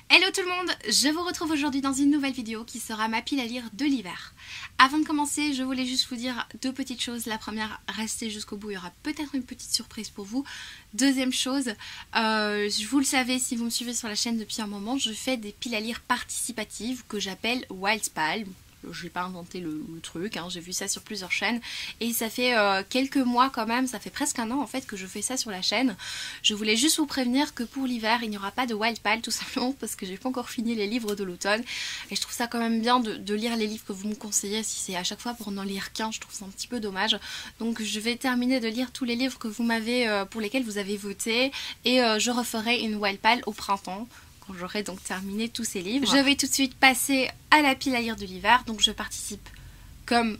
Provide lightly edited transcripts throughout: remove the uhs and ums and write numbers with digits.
Hello tout le monde, je vous retrouve aujourd'hui dans une nouvelle vidéo qui sera ma pile à lire de l'hiver. Avant de commencer, je voulais juste vous dire deux petites choses. La première, restez jusqu'au bout, il y aura peut-être une petite surprise pour vous. Deuxième chose, vous le savez si vous me suivez sur la chaîne depuis un moment, je fais des piles à lire participatives que j'appelle Wildspal. Je n'ai pas inventé le truc, hein, j'ai vu ça sur plusieurs chaînes et ça fait quelques mois quand même, ça fait presque un an en fait que je fais ça sur la chaîne. Je voulais juste vous prévenir que pour l'hiver il n'y aura pas de Wildspal tout simplement parce que j'ai pas encore fini les livres de l'automne et je trouve ça quand même bien de lire les livres que vous me conseillez. Si c'est à chaque fois pour n'en lire qu'un, je trouve ça un petit peu dommage. Donc je vais terminer de lire tous les livres que vous m'avez pour lesquels vous avez voté et je referai une Wildspal au printemps. J'aurai donc terminé tous ces livres. Je vais tout de suite passer à la pile à lire de l'hiver. Donc je participe comme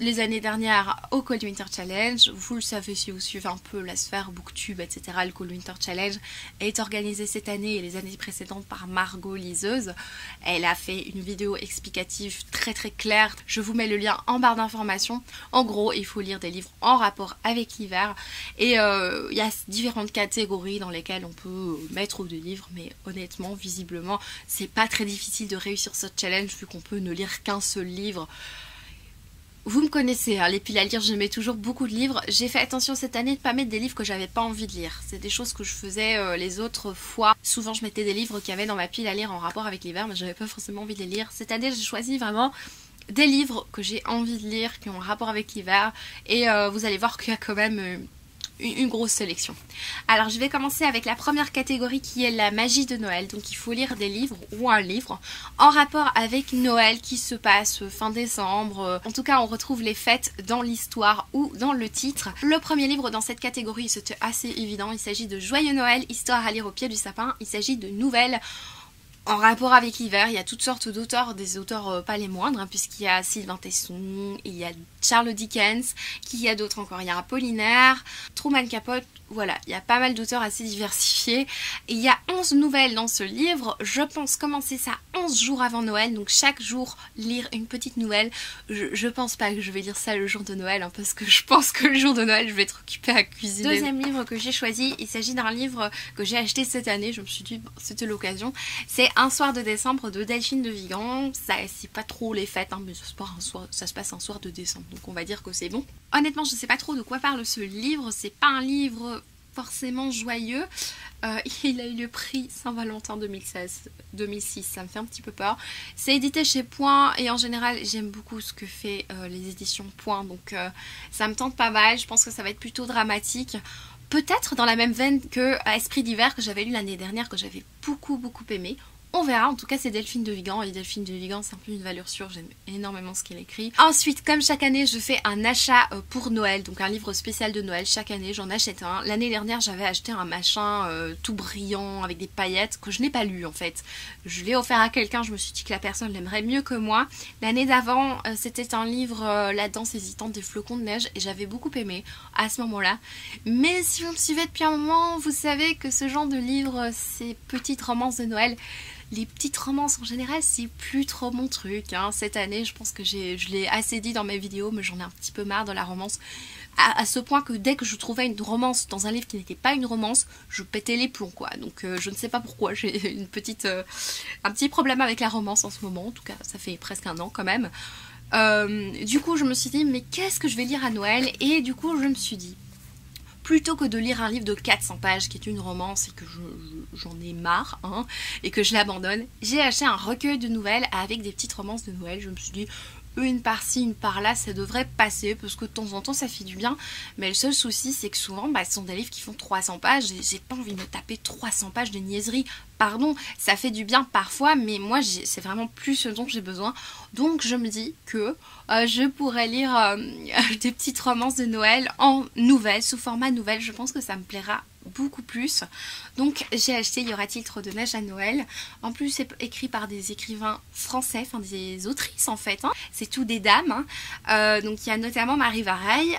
les années dernières au Cold Winter Challenge. Vous le savez si vous suivez un peu la sphère, Booktube, etc. Le Cold Winter Challenge est organisé cette année et les années précédentes par Margot Liseuse. Elle a fait une vidéo explicative très claire. Je vous mets le lien en barre d'informations. En gros, il faut lire des livres en rapport avec l'hiver. Et il y a différentes catégories dans lesquelles on peut mettre des livres. Mais honnêtement, visiblement, c'est pas très difficile de réussir ce challenge vu qu'on peut ne lire qu'un seul livre. Vous me connaissez, hein, les piles à lire, je mets toujours beaucoup de livres. J'ai fait attention cette année de ne pas mettre des livres que j'avais pas envie de lire. C'est des choses que je faisais les autres fois. Souvent je mettais des livres qu'il y avait dans ma pile à lire en rapport avec l'hiver, mais j'avais pas forcément envie de les lire. Cette année j'ai choisi vraiment des livres que j'ai envie de lire, qui ont un rapport avec l'hiver. Et vous allez voir qu'il y a quand même une grosse sélection. Alors je vais commencer avec la première catégorie qui est la magie de Noël. Donc il faut lire des livres ou un livre en rapport avec Noël qui se passe fin décembre. En tout cas on retrouve les fêtes dans l'histoire ou dans le titre. Le premier livre dans cette catégorie, c'était assez évident, il s'agit de Joyeux Noël, histoire à lire au pied du sapin. Il s'agit de nouvelles en rapport avec l'hiver. Il y a toutes sortes d'auteurs, des auteurs pas les moindres, hein, puisqu'il y a Sylvain Tesson, il y a Charles Dickens, qu'il y a d'autres encore, il y a Apollinaire, Truman Capote, voilà, il y a pas mal d'auteurs assez diversifiés. Et il y a 11 nouvelles dans ce livre, je pense commencer ça 11 jours avant Noël, donc chaque jour lire une petite nouvelle. Je pense pas que je vais lire ça le jour de Noël, hein, parce que je pense que le jour de Noël je vais être occupée à cuisiner. Deuxième livre que j'ai choisi, il s'agit d'un livre que j'ai acheté cette année, je me suis dit bon, c'était l'occasion. C'est Un soir de décembre de Delphine de Vigan. Ça, c'est pas trop les fêtes, hein, mais ça se passe un soir de décembre, donc on va dire que c'est bon. Honnêtement, je sais pas trop de quoi parle ce livre. C'est pas un livre forcément joyeux. Il a eu le prix Saint-Valentin 2006, ça me fait un petit peu peur. C'est édité chez Point et en général j'aime beaucoup ce que fait les éditions Point, donc ça me tente pas mal. Je pense que ça va être plutôt dramatique. Peut-être dans la même veine que Esprit d'hiver que j'avais lu l'année dernière, que j'avais beaucoup aimé. On verra, en tout cas c'est Delphine de Vigan et Delphine de Vigan c'est un peu une valeur sûre, j'aime énormément ce qu'elle écrit. Ensuite, comme chaque année, je fais un achat pour Noël, donc un livre spécial de Noël, chaque année j'en achète un. L'année dernière j'avais acheté un machin tout brillant avec des paillettes que je n'ai pas lu en fait. Je l'ai offert à quelqu'un, je me suis dit que la personne l'aimerait mieux que moi. L'année d'avant c'était un livre La danse hésitante des flocons de neige et j'avais beaucoup aimé à ce moment-là. Mais si vous me suivez depuis un moment, vous savez que ce genre de livre, ces petites romances de Noël, les petites romances en général, c'est plus trop mon truc, hein. Cette année, je pense que je l'ai assez dit dans mes vidéos, mais j'en ai un petit peu marre de la romance. À ce point que dès que je trouvais une romance dans un livre qui n'était pas une romance, je pétais les plombs, quoi. Donc je ne sais pas pourquoi, j'ai un petit problème avec la romance en ce moment. En tout cas, ça fait presque un an quand même. Du coup, je me suis dit, mais qu'est-ce que je vais lire à Noël? Et du coup, je me suis dit, plutôt que de lire un livre de 400 pages qui est une romance et que j'en ai marre, hein, et que je l'abandonne, j'ai acheté un recueil de nouvelles avec des petites romances de Noël. Je me suis dit, une par-ci, une par-là, ça devrait passer parce que de temps en temps ça fait du bien. Mais le seul souci, c'est que souvent, ce sont des livres qui font 300 pages et j'ai pas envie de me taper 300 pages de niaiseries. Pardon, ça fait du bien parfois, mais moi c'est vraiment plus ce dont j'ai besoin. Donc je me dis que je pourrais lire des petites romances de Noël en nouvelles, sous format nouvelle. Je pense que ça me plaira beaucoup plus. Donc j'ai acheté Y aura-t-il trop de neige à Noël. En plus c'est écrit par des écrivains français, enfin des autrices en fait, hein. C'est tout des dames, hein. Donc il y a notamment Marie Vareille.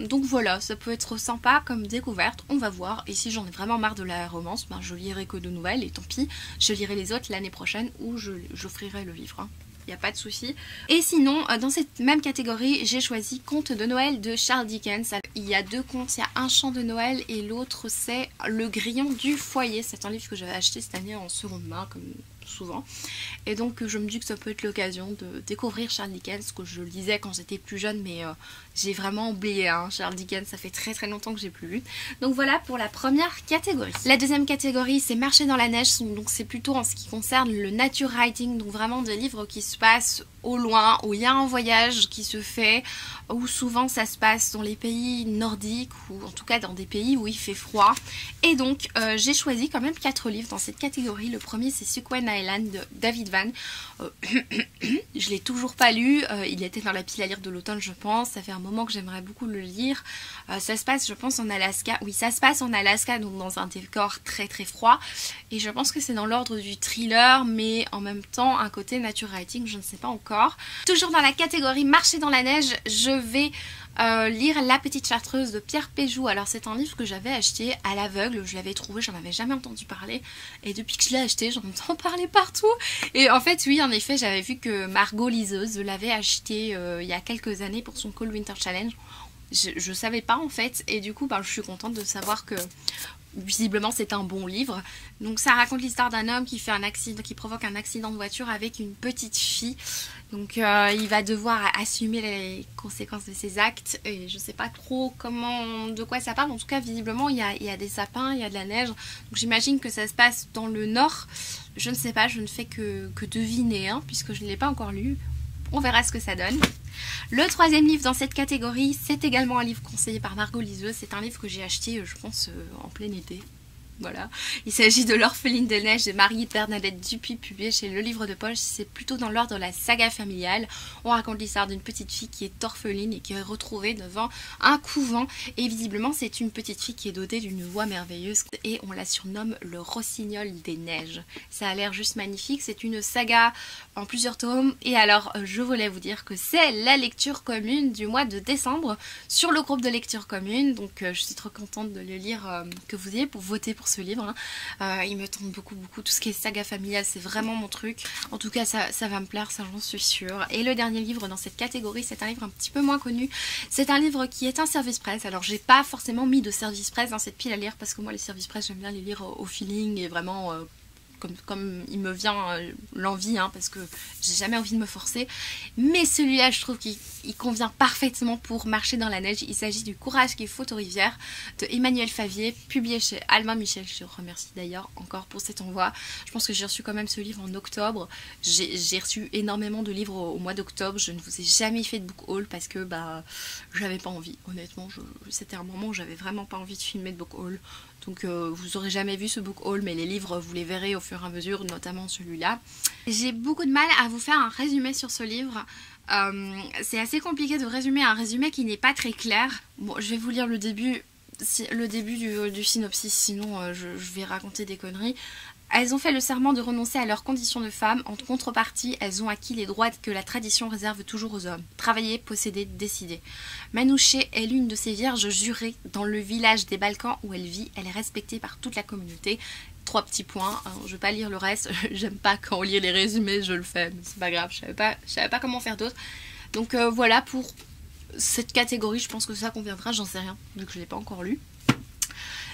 Donc voilà, ça peut être sympa comme découverte, on va voir. Et si j'en ai vraiment marre de la romance, je lirai que de nouvelles et tant pis, je lirai les autres l'année prochaine ou j'offrirai le livre, hein. il n'y a pas de souci. Et sinon, dans cette même catégorie, j'ai choisi Contes de Noël de Charles Dickens. Il y a 2 contes, il y a Un chant de Noël et l'autre c'est Le grillon du foyer. C'est un livre que j'avais acheté cette année en seconde main, comme souvent. Et donc je me dis que ça peut être l'occasion de découvrir Charles Dickens, que je lisais quand j'étais plus jeune, mais j'ai vraiment oublié hein, Charles Dickens, ça fait très longtemps que j'ai plus lu. Donc voilà pour la première catégorie. La deuxième catégorie c'est Marcher dans la neige, donc c'est plutôt en ce qui concerne le nature writing, donc vraiment des livres qui se passent au loin, où il y a un voyage qui se fait, où souvent ça se passe dans les pays nordiques, ou en tout cas dans des pays où il fait froid. Et donc j'ai choisi quand même 4 livres dans cette catégorie. Le premier c'est Sequoia Island de David Vann. Je l'ai toujours pas lu, il était dans la pile à lire de l'automne je pense, ça fait un moment que j'aimerais beaucoup le lire. Ça se passe je pense en Alaska, oui ça se passe en Alaska, donc dans un décor très froid, et je pense que c'est dans l'ordre du thriller, mais en même temps un côté nature writing, je ne sais pas encore. Toujours dans la catégorie Marcher dans la neige, je vais lire La Petite Chartreuse de Pierre Péjou. Alors c'est un livre que j'avais acheté à l'aveugle, je l'avais trouvé, j'en avais jamais entendu parler, et depuis que je l'ai acheté j'en entends parler partout. Et en fait oui, en effet j'avais vu que Margot liseuse l'avait acheté il y a quelques années pour son Cold Winter Challenge. Je savais pas en fait, et du coup je suis contente de savoir que visiblement c'est un bon livre. Donc ça raconte l'histoire d'un homme qui fait un accident, qui provoque un accident de voiture avec une petite fille. Donc il va devoir assumer les conséquences de ses actes, et je sais pas trop de quoi ça parle. En tout cas visiblement il y a des sapins, il y a de la neige, donc j'imagine que ça se passe dans le nord. Je ne sais pas, je ne fais que deviner hein, puisque je ne l'ai pas encore lu. On verra ce que ça donne. Le troisième livre dans cette catégorie, c'est également un livre conseillé par Margot liseuse. C'est un livre que j'ai acheté, je pense, en plein été. Voilà. Il s'agit de L'Orpheline de neige de Marie-Bernadette Dupuis, publié chez Le Livre de Poche. C'est plutôt dans l'ordre de la saga familiale. On raconte l'histoire d'une petite fille qui est orpheline et qui est retrouvée devant un couvent. Et visiblement, c'est une petite fille qui est dotée d'une voix merveilleuse et on la surnomme le rossignol des neiges. Ça a l'air juste magnifique. C'est une saga en plusieurs tomes. Et alors, je voulais vous dire que c'est la lecture commune du mois de décembre sur le groupe de lecture commune. Donc, je suis trop contente de le lire, que vous ayez pour voter pour ce livre. Il me tente beaucoup. Tout ce qui est saga familiale, c'est vraiment mon truc. En tout cas, ça va me plaire, ça j'en suis sûre. Et le dernier livre dans cette catégorie, c'est un livre un petit peu moins connu. C'est un livre qui est un service presse. Alors, j'ai pas forcément mis de service presse dans cette pile à lire parce que moi, les services presse, j'aime bien les lire au feeling et vraiment comme il me vient l'envie, hein, parce que j'ai jamais envie de me forcer. Mais celui-là, je trouve qu'il convient parfaitement pour marcher dans la neige. Il s'agit du Courage qu'il faut aux rivières de Emmanuel Favier, publié chez Albin Michel. Je te remercie d'ailleurs encore pour cet envoi. Je pense que j'ai reçu quand même ce livre en octobre. J'ai reçu énormément de livres au mois d'octobre. Je ne vous ai jamais fait de book haul parce que j'avais pas envie. Honnêtement, c'était un moment où j'avais vraiment pas envie de filmer de book haul. Donc vous aurez jamais vu ce book haul, mais les livres vous les verrez au fur et à mesure, notamment celui-là. J'ai beaucoup de mal à vous faire un résumé sur ce livre. C'est assez compliqué de résumer un résumé qui n'est pas très clair. Bon, je vais vous lire le début du synopsis, sinon je vais raconter des conneries. Elles ont fait le serment de renoncer à leur condition de femme. En contrepartie, elles ont acquis les droits que la tradition réserve toujours aux hommes. Travailler, posséder, décider. Manouché est l'une de ces vierges jurées dans le village des Balkans où elle vit. Elle est respectée par toute la communauté. 3 petits points. Alors, je vais pas lire le reste. J'aime pas quand on lit les résumés, je le fais. Mais c'est pas grave, je savais pas comment faire d'autre. Donc voilà pour cette catégorie. Je pense que ça conviendra, j'en sais rien, vu que je l'ai pas encore lu.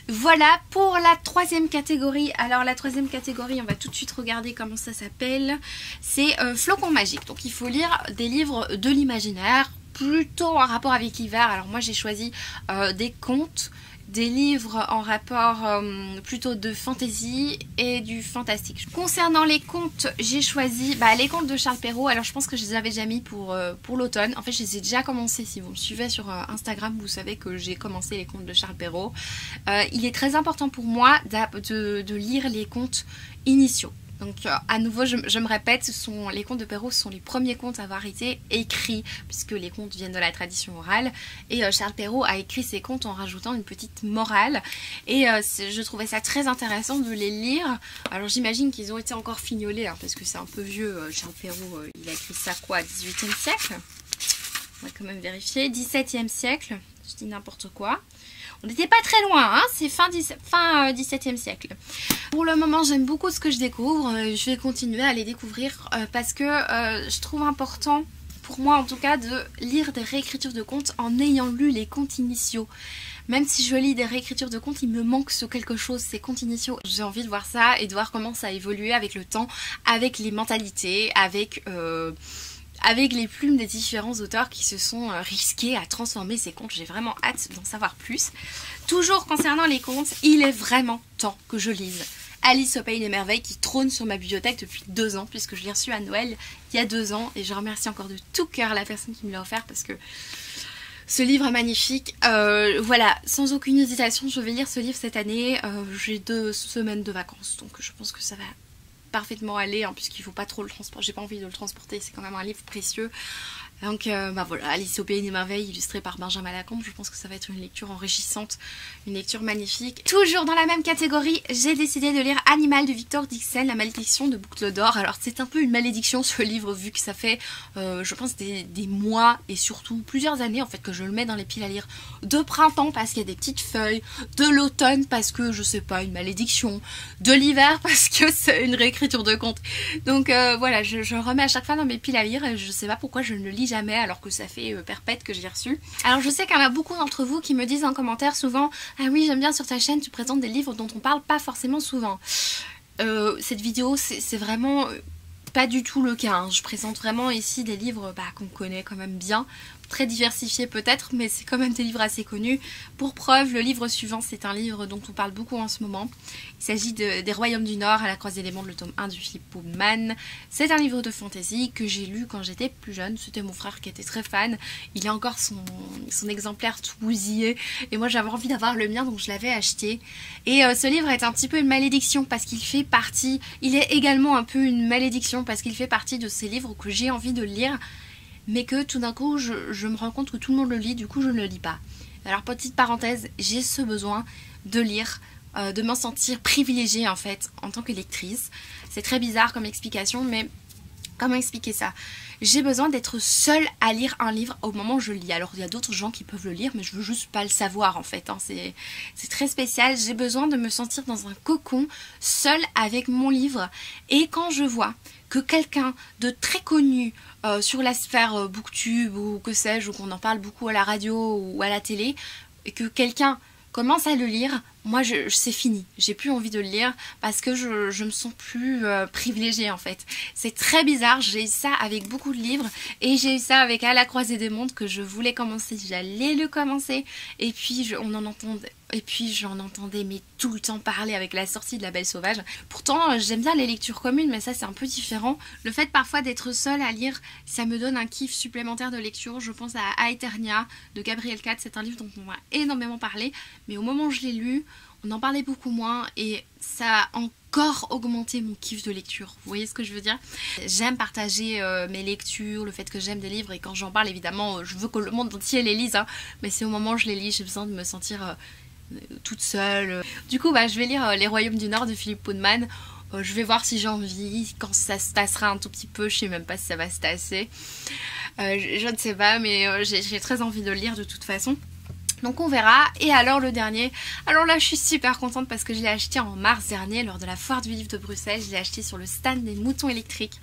Voilà pour la troisième catégorie. Alors la troisième catégorie, on va tout de suite regarder comment ça s'appelle. C'est Flocons magiques. Donc il faut lire des livres de l'imaginaire, plutôt en rapport avec l'hiver. Alors moi j'ai choisi des contes, des livres en rapport plutôt de fantasy et du fantastique. Concernant les contes, j'ai choisi les contes de Charles Perrault. Alors je pense que je les avais déjà mis pour l'automne. En fait je les ai déjà commencés. Si vous me suivez sur Instagram, vous savez que j'ai commencé les contes de Charles Perrault. Il est très important pour moi de lire les contes initiaux. Donc à nouveau je me répète, les contes de Perrault sont les premiers contes à avoir été écrits, puisque les contes viennent de la tradition orale, et Charles Perrault a écrit ses contes en rajoutant une petite morale, et je trouvais ça très intéressant de les lire. Alors j'imagine qu'ils ont été encore fignolés, hein, parce que c'est un peu vieux. Charles Perrault, il a écrit ça quoi, 18e siècle? On va quand même vérifier, 17e siècle, je dis n'importe quoi. On n'était pas très loin, hein, c'est fin 17e siècle. Pour le moment, j'aime beaucoup ce que je découvre. Je vais continuer à les découvrir parce que je trouve important, pour moi en tout cas, de lire des réécritures de contes en ayant lu les contes initiaux. Même si je lis des réécritures de contes, il me manque ce quelque chose, ces contes initiaux. J'ai envie de voir ça et de voir comment ça a évolué avec le temps, avec les mentalités, avec les plumes des différents auteurs qui se sont risqués à transformer ces contes. J'ai vraiment hâte d'en savoir plus. Toujours concernant les contes, il est vraiment temps que je lise Alice au Pays des Merveilles qui trône sur ma bibliothèque depuis 2 ans, puisque je l'ai reçu à Noël il y a 2 ans. Et je remercie encore de tout cœur la personne qui me l'a offert parce que ce livre est magnifique. Voilà, sans aucune hésitation, je vais lire ce livre cette année. J'ai 2 semaines de vacances, donc je pense que ça va parfaitement aller, hein, puisqu'il ne faut pas trop le transporter. J'ai pas envie de le transporter, c'est quand même un livre précieux. Donc bah voilà, Alice au Pays des Merveilles, illustré par Benjamin Lacombe, je pense que ça va être une lecture enrichissante, une lecture magnifique. Toujours dans la même catégorie, j'ai décidé de lire Animal de Victor Dixon, La malédiction de Boucle d'Or. Alors c'est un peu une malédiction ce livre, vu que ça fait, je pense, des mois et surtout plusieurs années en fait que je le mets dans les piles à lire. De printemps parce qu'il y a des petites feuilles, de l'automne parce que, je sais pas, une malédiction, de l'hiver parce que c'est une réécriture de conte. Donc voilà, je le remets à chaque fois dans mes piles à lire et je sais pas pourquoi je ne le lis jamais alors que ça fait perpète que je l'ai reçu. Alors je sais qu'il y en a beaucoup d'entre vous qui me disent en commentaire souvent « Ah oui, j'aime bien sur ta chaîne, tu présentes des livres dont on parle pas forcément souvent. » Cette vidéo, c'est vraiment pas du tout le cas, hein. Je présente vraiment ici des livres qu'on connaît quand même bien, très diversifiés peut-être, mais c'est quand même des livres assez connus. Pour preuve, le livre suivant, c'est un livre dont on parle beaucoup en ce moment. Il s'agit des Royaumes du Nord, à la croisée des mondes, le tome 1 du Philippe Pullman. C'est un livre de fantasy que j'ai lu quand j'étais plus jeune. C'était mon frère qui était très fan. Il a encore son exemplaire tout bousillé. Et moi, j'avais envie d'avoir le mien, donc je l'avais acheté. Et ce livre est un petit peu une malédiction parce qu'il fait partie... Il est également un peu une malédiction parce qu'il fait partie de ces livres que j'ai envie de lire, mais que tout d'un coup, je me rends compte que tout le monde le lit, du coup, je ne le lis pas. Alors, petite parenthèse, j'ai ce besoin de lire, de m'en sentir privilégiée en fait en tant que lectrice. C'est très bizarre comme explication, mais comment expliquer ça? J'ai besoin d'être seule à lire un livre au moment où je le lis. Alors il y a d'autres gens qui peuvent le lire, mais je veux juste pas le savoir en fait, hein. C'est très spécial. J'ai besoin de me sentir dans un cocon, seule avec mon livre. Et quand je vois que quelqu'un de très connu sur la sphère booktube ou que sais-je, ou qu'on en parle beaucoup à la radio ou à la télé, et que quelqu'un commence à le lire, moi c'est fini, j'ai plus envie de le lire parce que je me sens plus privilégiée en fait. C'est très bizarre, j'ai eu ça avec beaucoup de livres et j'ai eu ça avec À la croisée des mondes que je voulais commencer, j'allais le commencer et puis j'en entendais mais tout le temps parler avec la sortie de La Belle Sauvage. Pourtant j'aime bien les lectures communes, mais ça c'est un peu différent. Le fait parfois d'être seule à lire, ça me donne un kiff supplémentaire de lecture. Je pense à Aeternia de Gabriel Katz, c'est un livre dont on m'a énormément parlé, mais au moment où je l'ai lu, on en parlait beaucoup moins et ça a encore augmenté mon kiff de lecture. Vous voyez ce que je veux dire? J'aime partager mes lectures, le fait que j'aime des livres, et quand j'en parle évidemment je veux que le monde entier les lise, hein, mais c'est au moment où je les lis, j'ai besoin de me sentir toute seule. Du coup je vais lire Les Royaumes du Nord de Philippe Pullman. Je vais voir si j'ai envie, quand ça se tassera un tout petit peu, je sais même pas si ça va se tasser. Je ne sais pas, mais j'ai très envie de le lire de toute façon. Donc on verra. Et alors le dernier, alors là je suis super contente parce que je l'ai acheté en mars dernier lors de la foire du livre de Bruxelles. Je l'ai acheté sur le stand des moutons électriques.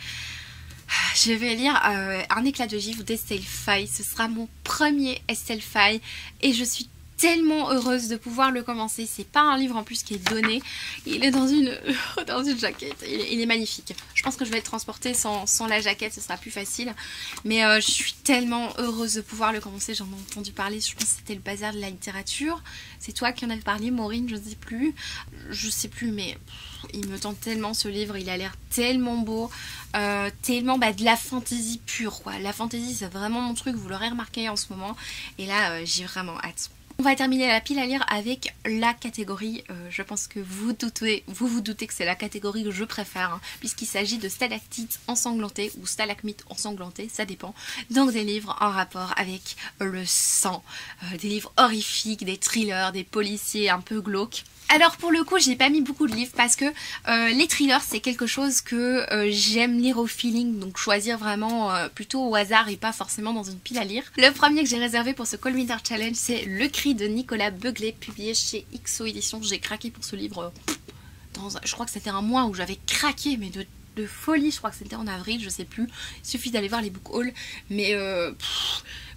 Je vais lire Un éclat de givre d'Estelle Faye. Ce sera mon premier Estelle Faye et je suis tellement heureuse de pouvoir le commencer. C'est pas un livre en plus qui est donné. Il est dans une jaquette. Il est magnifique. Je pense que je vais le transporter sans la jaquette, ce sera plus facile. Mais je suis tellement heureuse de pouvoir le commencer. J'en ai entendu parler, je pense que c'était le bazar de la littérature. C'est toi qui en avais parlé, Maureen, je ne sais plus. Je sais plus, mais il me tente tellement ce livre. Il a l'air tellement beau. Tellement de la fantaisie pure, quoi. La fantaisie, c'est vraiment mon truc, vous l'aurez remarqué en ce moment. Et là, j'ai vraiment hâte. On va terminer la pile à lire avec la catégorie, je pense que vous vous doutez que c'est la catégorie que je préfère, hein, puisqu'il s'agit de stalactites ensanglantées ou stalagmites ensanglantées, ça dépend. Donc des livres en rapport avec le sang, des livres horrifiques, des thrillers, des policiers un peu glauques. Alors pour le coup j'ai pas mis beaucoup de livres parce que les thrillers c'est quelque chose que j'aime lire au feeling, donc choisir vraiment plutôt au hasard et pas forcément dans une pile à lire. Le premier que j'ai réservé pour ce Cold Winter Challenge c'est Le Cri de Nicolas Beuglet, publié chez XO Éditions. J'ai craqué pour ce livre je crois que c'était un mois où j'avais craqué mais de folie, je crois que c'était en avril, je sais plus, il suffit d'aller voir les book hauls, mais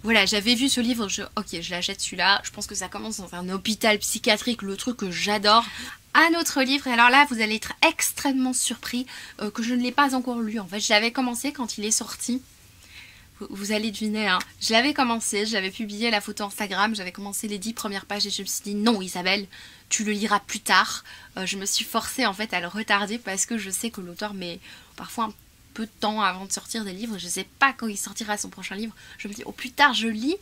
voilà, j'avais vu ce livre, ok je l'achète celui-là, je pense que ça commence dans un hôpital psychiatrique, le truc que j'adore. Un autre livre, et alors là vous allez être extrêmement surpris que je ne l'ai pas encore lu, en fait je l'avais commencé quand il est sorti. Vous allez deviner, hein. Je l'avais commencé, j'avais publié la photo Instagram, j'avais commencé les 10 premières pages et je me suis dit non Isabelle, tu le liras plus tard. Je me suis forcée en fait à le retarder parce que je sais que l'auteur met parfois un peu de temps avant de sortir des livres. Je sais pas quand il sortira son prochain livre. Je me dis au plus tard je lis,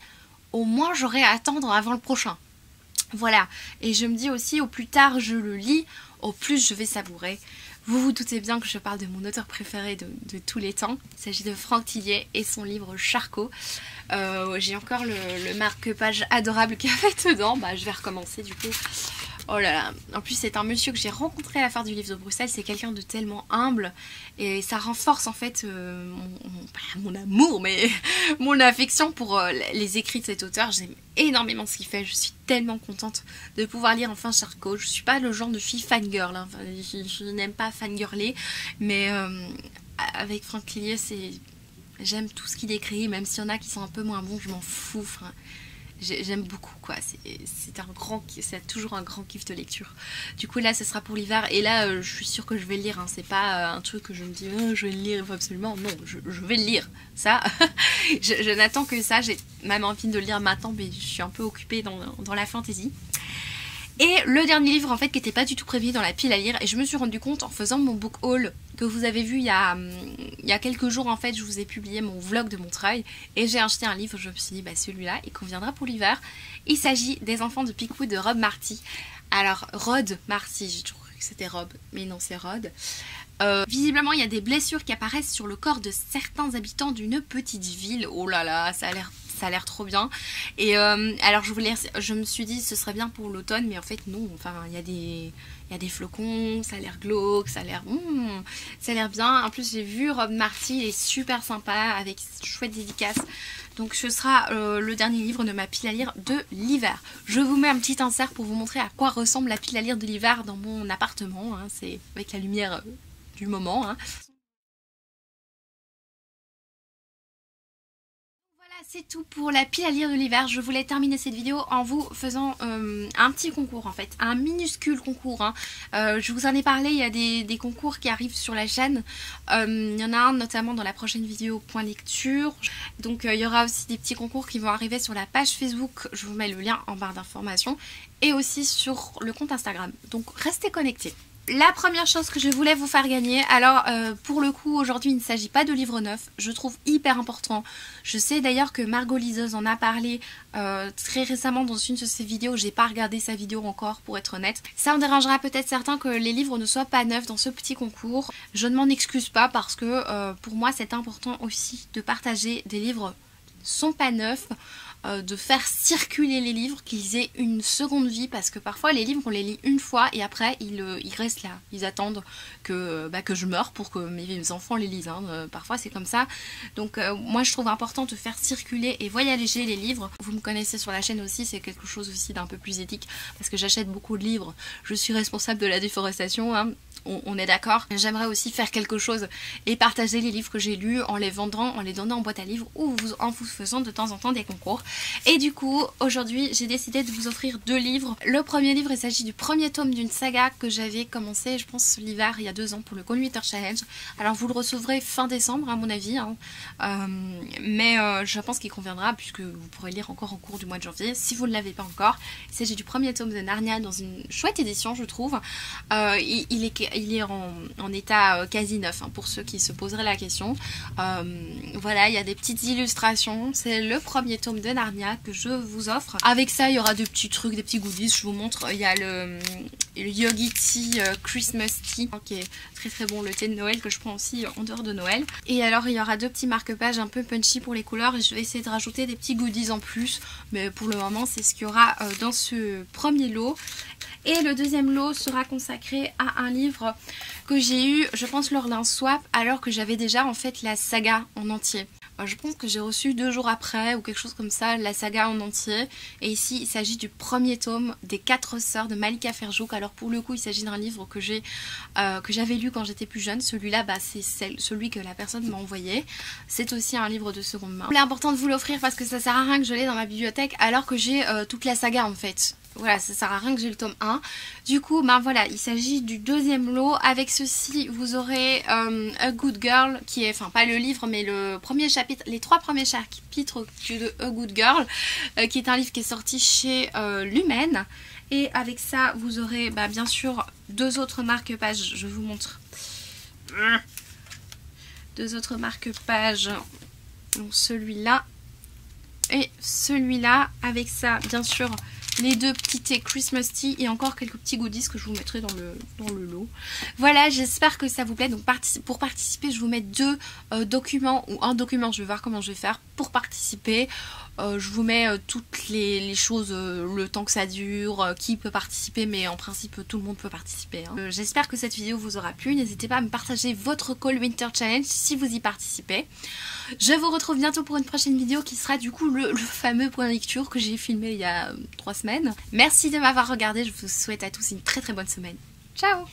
au moins j'aurai à attendre avant le prochain. Voilà, et je me dis aussi au plus tard je le lis, au plus je vais savourer. Vous vous doutez bien que je parle de mon auteur préféré de tous les temps. Il s'agit de Franck Tillier et son livre Charcot. J'ai encore le marque-page adorable qu'il y avait dedans. Bah, je vais recommencer du coup. Oh là là. En plus c'est un monsieur que j'ai rencontré à la Foire du Livre de Bruxelles. C'est quelqu'un de tellement humble. Et ça renforce en fait mon amour, mais mon affection pour les écrits de cet auteur. J'aime énormément ce qu'il fait. Je suis tellement contente de pouvoir lire enfin Charcot. Je suis pas le genre de fille fangirl. Hein. Enfin, je n'aime pas fangirler. Mais avec Franck Tillier, j'aime tout ce qu'il écrit. Même s'il y en a qui sont un peu moins bons, je m'en fous. Enfin, j'aime beaucoup quoi, c'est toujours un grand kiff de lecture. Du coup là ce sera pour l'hiver et là je suis sûre que je vais le lire, hein. C'est pas un truc que je me dis je vais le lire absolument, non je vais le lire, ça je n'attends que ça, j'ai même envie de le lire maintenant mais je suis un peu occupée dans la fantaisie. Et le dernier livre en fait qui n'était pas du tout prévu dans la pile à lire et je me suis rendu compte en faisant mon book haul que vous avez vu il y a quelques jours en fait, je vous ai publié mon vlog de Montreuil et j'ai acheté un livre, je me suis dit bah celui-là il conviendra pour l'hiver. Il s'agit des enfants de Pickwood de Rob Marty. Alors Rod Marty, j'ai toujours cru que c'était Rob mais non c'est Rod. Visiblement il y a des blessures qui apparaissent sur le corps de certains habitants d'une petite ville. Oh là là, ça a l'air trop bien. Et alors je me suis dit ce serait bien pour l'automne mais en fait non, enfin il y a des flocons, ça a l'air glauque, ça a l'air bien. En plus j'ai vu Rob Marty, il est super sympa avec chouette dédicace. Donc ce sera le dernier livre de ma pile à lire de l'hiver. Je vous mets un petit insert pour vous montrer à quoi ressemble la pile à lire de l'hiver dans mon appartement, hein. C'est avec la lumière du moment, hein. C'est tout pour la pile à lire de l'hiver. Je voulais terminer cette vidéo en vous faisant un petit concours en fait, un minuscule concours, hein. Je vous en ai parlé, il y a des concours qui arrivent sur la chaîne. Il y en a un notamment dans la prochaine vidéo point lecture. Donc il y aura aussi des petits concours qui vont arriver sur la page Facebook, je vous mets le lien en barre d'informations, et aussi sur le compte Instagram. Donc restez connectés. La première chose que je voulais vous faire gagner, alors pour le coup aujourd'hui il ne s'agit pas de livre neuf, je trouve hyper important. Je sais d'ailleurs que Margot Liseuse en a parlé très récemment dans une de ses vidéos, j'ai pas regardé sa vidéo encore pour être honnête. Ça en dérangera peut-être certains que les livres ne soient pas neufs dans ce petit concours. Je ne m'en excuse pas parce que pour moi c'est important aussi de partager des livres qui ne sont pas neufs. De faire circuler les livres, qu'ils aient une seconde vie parce que parfois les livres on les lit une fois et après ils restent là, ils attendent que je meure pour que mes enfants les lisent, hein. Parfois c'est comme ça, donc moi je trouve important de faire circuler et voyager les livres. Vous me connaissez sur la chaîne aussi, c'est quelque chose aussi d'un peu plus éthique parce que j'achète beaucoup de livres, je suis responsable de la déforestation, hein. On est d'accord. J'aimerais aussi faire quelque chose et partager les livres que j'ai lus en les vendant, en les donnant en boîte à livres ou en vous faisant de temps en temps des concours. Et du coup, aujourd'hui, j'ai décidé de vous offrir 2 livres. Le premier livre, il s'agit du premier tome d'une saga que j'avais commencé, je pense, l'hiver, il y a 2 ans pour le Cold Winter Challenge. Alors, vous le recevrez fin décembre, à mon avis, hein. Mais je pense qu'il conviendra puisque vous pourrez lire encore en cours du mois de janvier si vous ne l'avez pas encore. Il s'agit du premier tome de Narnia dans une chouette édition, je trouve. Il est il est en état quasi neuf, hein, pour ceux qui se poseraient la question. Voilà, il y a des petites illustrations. C'est le premier tome de Narnia que je vous offre. Avec ça, il y aura des petits trucs, des petits goodies. Je vous montre, il y a le Yogi Tea Christmas Tea, qui est très très bon, le thé de Noël que je prends aussi en dehors de Noël. Et alors il y aura 2 petits marque-pages un peu punchy pour les couleurs et je vais essayer de rajouter des petits goodies en plus, mais pour le moment c'est ce qu'il y aura dans ce premier lot. Et le deuxième lot sera consacré à un livre que j'ai eu, je pense, lors d'un swap, alors que j'avais déjà en fait la saga en entier. Je pense que j'ai reçu 2 jours après ou quelque chose comme ça, la saga en entier. Et ici il s'agit du premier tome des 4 sœurs de Malika Ferjouk. Alors pour le coup il s'agit d'un livre que j'avais lu quand j'étais plus jeune. Celui-là c'est celui que la personne m'a envoyé. C'est aussi un livre de seconde main. Il est important de vous l'offrir parce que ça sert à rien que je l'ai dans ma bibliothèque alors que j'ai toute la saga en fait. Voilà, ça sert à rien que j'ai le tome 1. Du coup, ben voilà, il s'agit du deuxième lot. Avec ceci, vous aurez A Good Girl, qui est, enfin pas le livre, mais le premier chapitre, les 3 premiers chapitres de A Good Girl, qui est un livre qui est sorti chez Lumen. Et avec ça, vous aurez bien sûr 2 autres marque-pages. Je vous montre. 2 autres marque-pages. Donc celui-là et celui-là. Avec ça, bien sûr, les 2 petits thés Christmas Tea et encore quelques petits goodies que je vous mettrai dans le lot. Voilà, j'espère que ça vous plaît. Donc pour participer, je vous mets 2 documents ou un document, je vais voir comment je vais faire pour participer. Je vous mets toutes les choses, le temps que ça dure, qui peut participer, mais en principe tout le monde peut participer, hein. J'espère que cette vidéo vous aura plu. N'hésitez pas à me partager votre Cold Winter Challenge si vous y participez. Je vous retrouve bientôt pour une prochaine vidéo qui sera du coup le fameux point de lecture que j'ai filmé il y a 3 semaines. Merci de m'avoir regardé, je vous souhaite à tous une très très bonne semaine. Ciao!